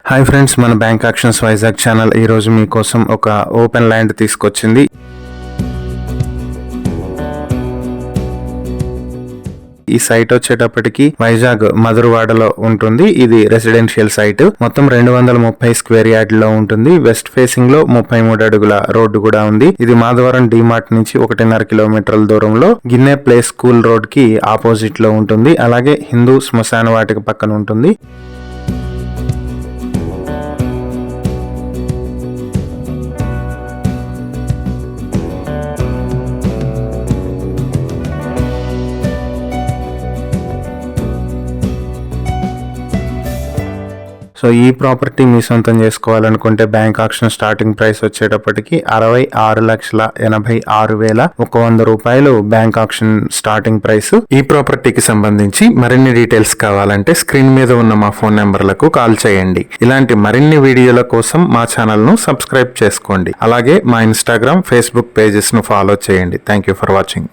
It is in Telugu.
హాయ్ ఫ్రెండ్స్, మన బ్యాంక్ ఆక్షన్స్ వైజాగ్ ఛానల్ ఈ రోజు మీకోసం ఒక ఓపెన్ ల్యాండ్ తీసుకొచ్చింది. ఈ సైట్ వచ్చేటప్పటికి వైజాగ్ మధురవాడలో ఉంటుంది. ఇది రెసిడెన్షియల్ సైట్. మొత్తం 230 స్క్వేర్ యార్డ్ లో ఉంటుంది. వెస్ట్ ఫేసింగ్ లో 33 అడుగుల రోడ్డు కూడా ఉంది. ఇది మాధవరం డిమార్ట్ నుంచి 1.5 కిలోమీటర్ల దూరంలో గిన్నె ప్లే స్కూల్ రోడ్ కి ఆపోజిట్ లో ఉంటుంది. అలాగే హిందూ శ్మశాన వాటిక పక్కన ఉంటుంది. సో ఈ ప్రాపర్టీ మీ సొంతం చేసుకోవాలనుకుంటే బ్యాంక్ ఆక్షన్ స్టార్టింగ్ ప్రైస్ వచ్చేటప్పటికి 66,86,100 రూపాయలు బ్యాంక్ ఆక్షన్ స్టార్టింగ్ ప్రైస్. ఈ ప్రాపర్టీకి సంబంధించి మరిన్ని డీటెయిల్స్ కావాలంటే స్క్రీన్ మీద ఉన్న మా ఫోన్ నెంబర్లకు కాల్ చేయండి. ఇలాంటి మరిన్ని వీడియోల కోసం మా ఛానల్ ను సబ్స్క్రైబ్ చేసుకోండి. అలాగే మా ఇన్స్టాగ్రామ్, ఫేస్బుక్ పేజెస్ ను ఫాలో చేయండి. Thank you for watching.